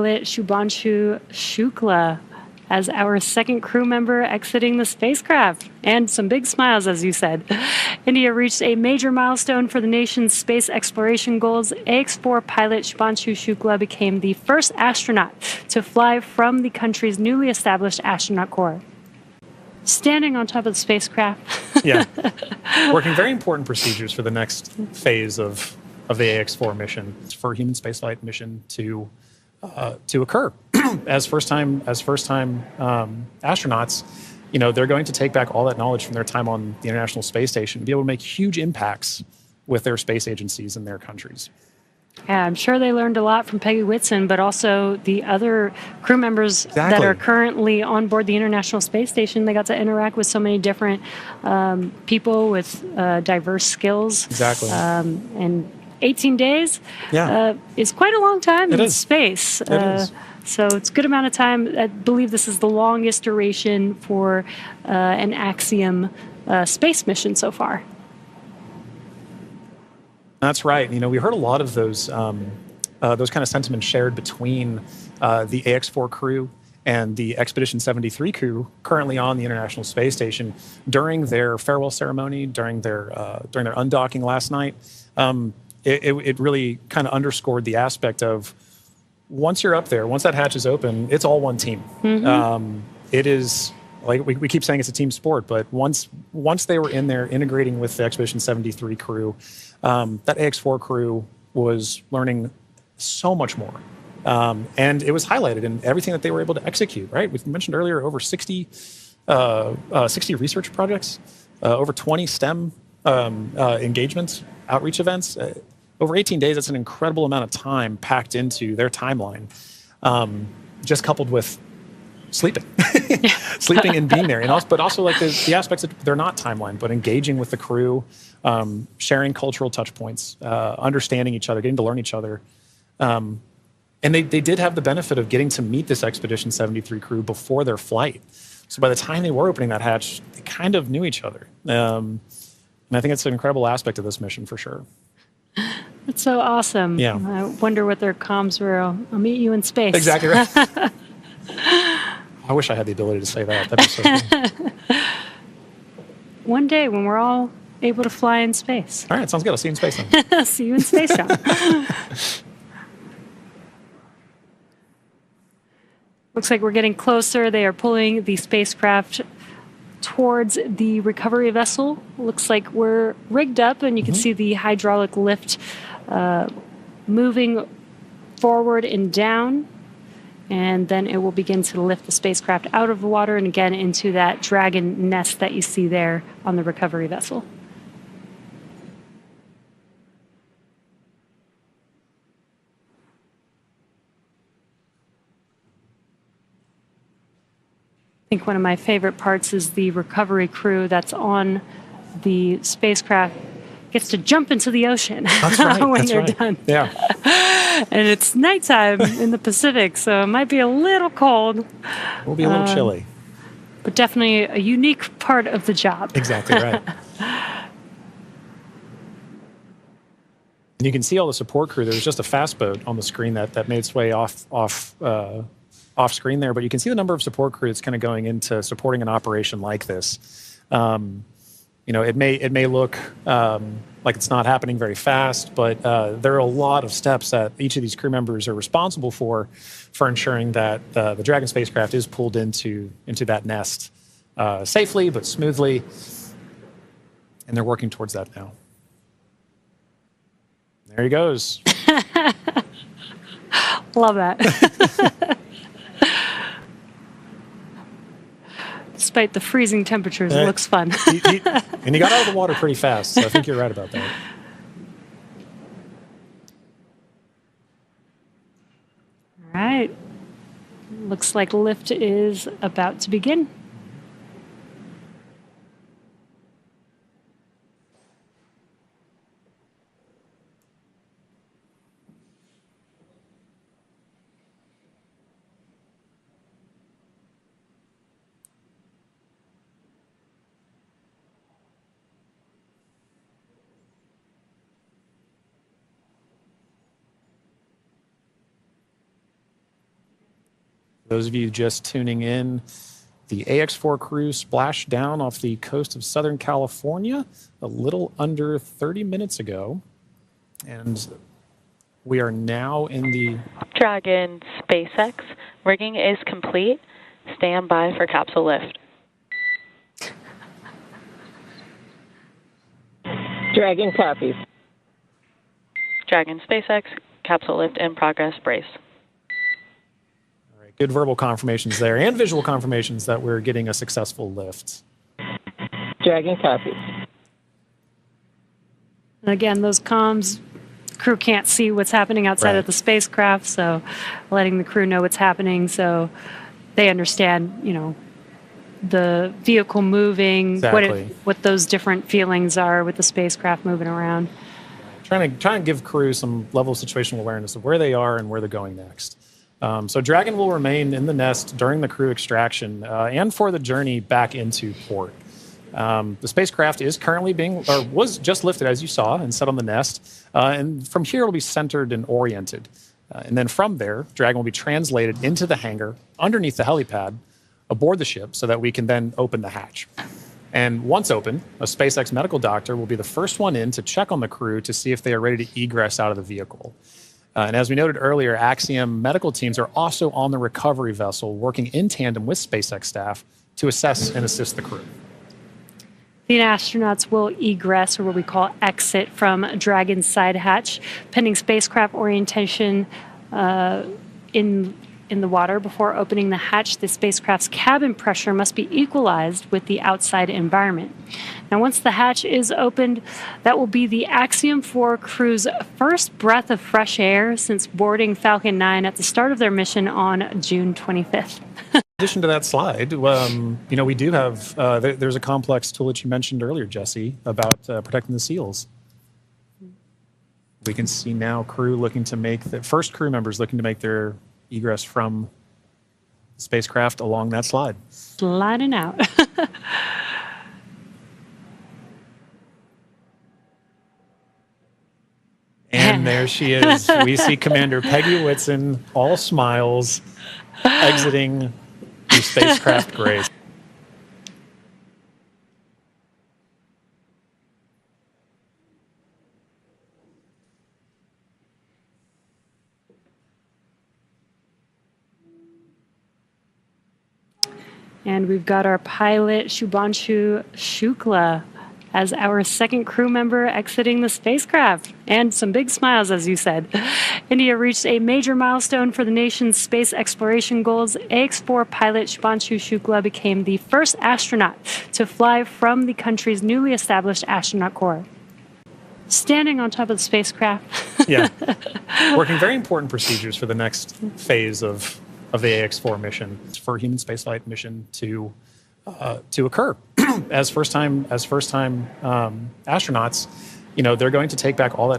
Subhanshu Shukla as our second crew member exiting the spacecraft. And some big smiles, as you said. India reached a major milestone for the nation's space exploration goals. AX-4 pilot Subhanshu Shukla became the first astronaut to fly from the country's newly established astronaut corps. Standing on top of the spacecraft. Yeah. Working very important procedures for the next phase of the AX-4 mission, for human spaceflight mission to occur. as first time astronauts, they're going to take back all that knowledge from their time on the International Space Station and be able to make huge impacts with their space agencies in their countries. Yeah, I'm sure they learned a lot from Peggy Whitson, but also the other crew members that are currently on board the International Space Station. They got to interact with so many different people with diverse skills. Exactly. And 18 days is quite a long time in space. It is. So it's a good amount of time. I believe this is the longest duration for an Axiom space mission so far. That's right. We heard a lot of those kind of sentiments shared between the AX-4 crew and the Expedition 73 crew currently on the International Space Station during their farewell ceremony, during their undocking last night. It really kind of underscored the aspect of once you're up there, once that hatch is open, it's all one team. Mm-hmm. It is. Like we keep saying it's a team sport, but once they were in there integrating with the Expedition 73 crew, that AX-4 crew was learning so much more. And it was highlighted in everything that they were able to execute, right? We mentioned earlier over 60 research projects, over 20 STEM engagements, outreach events. Over 18 days, that's an incredible amount of time packed into their timeline, just coupled with sleeping and being there, but also like the aspects that they're not timeline, but engaging with the crew, sharing cultural touch points, understanding each other, getting to learn each other. And they did have the benefit of getting to meet this Expedition 73 crew before their flight. So by the time they were opening that hatch, they kind of knew each other. And I think it's an incredible aspect of this mission for sure. That's so awesome. Yeah. I wonder what their comms were. I'll meet you in space. Exactly right. I wish I had the ability to say that. That'd be so cool. One day when we're all able to fly in space. All right, sounds good. I'll see you in space then. See you in space, John. Looks like we're getting closer. They are pulling the spacecraft towards the recovery vessel. Looks like we're rigged up, and you can see the hydraulic lift moving forward and down. And then it will begin to lift the spacecraft out of the water and again into that dragon nest that you see there on the recovery vessel. I think one of my favorite parts is the recovery crew that's on the spacecraft gets to jump into the ocean when they're done. Yeah. And it's nighttime in the Pacific, so it might be a little cold. We'll be a little chilly. But definitely a unique part of the job. Exactly right. And you can see all the support crew. There was just a fast boat on the screen that made its way off screen there, but you can see the number of support crew that's kind of going into supporting an operation like this. It may look like it's not happening very fast, but there are a lot of steps that each of these crew members are responsible for ensuring that the Dragon spacecraft is pulled into that nest safely but smoothly, and they're working towards that now. There he goes. Love that. Despite the freezing temperatures, it looks fun. And he got out of the water pretty fast, so I think you're right about that. All right. Looks like lift is about to begin. Those of you just tuning in, the AX4 crew splashed down off the coast of Southern California a little under 30 minutes ago. And we are now in the Dragon SpaceX. Rigging is complete. Stand by for capsule lift. Dragon copies. Dragon SpaceX. Capsule lift in progress. Brace. All right, good verbal confirmations there and visual confirmations that we're getting a successful lift. Dragon copies. And again, those comms, crew can't see what's happening outside of the spacecraft, so letting the crew know what's happening so they understand, you know, the vehicle moving, Exactly. what those different feelings are with the spacecraft moving around. Trying to give crew some level of situational awareness of where they are and where they're going next. So Dragon will remain in the nest during the crew extraction and for the journey back into port. The spacecraft is currently was just lifted, as you saw, and set on the nest. And from here, it'll be centered and oriented. And then from there, Dragon will be translated into the hangar underneath the helipad aboard the ship so that we can then open the hatch. And once open, a SpaceX medical doctor will be the first one in to check on the crew to see if they are ready to egress out of the vehicle. And as we noted earlier, Axiom medical teams are also on the recovery vessel working in tandem with SpaceX staff to assess and assist the crew. The astronauts will egress, or what we call exit, from Dragon's side hatch, pending spacecraft orientation in the water. Before opening the hatch, the spacecraft's cabin pressure must be equalized with the outside environment. Now, once the hatch is opened, that will be the Axiom 4 crew's first breath of fresh air since boarding Falcon 9 at the start of their mission on June 25th. In addition to that slide, we do have, there's a complex tool that you mentioned earlier, Jesse, about protecting the seals. We can see now first crew members looking to make their egress from the spacecraft along that slide. Sliding out. And there she is. We see Commander Peggy Whitson, all smiles, exiting the spacecraft Grace. And we've got our pilot, Subhanshu Shukla, as our second crew member exiting the spacecraft. And some big smiles, as you said. India reached a major milestone for the nation's space exploration goals. AX4 pilot Subhanshu Shukla became the first astronaut to fly from the country's newly established astronaut corps. Standing on top of the spacecraft. Yeah. Working very important procedures for the next phase of the AX4 mission, for human spaceflight mission to occur. as first time astronauts, they're going to take back all that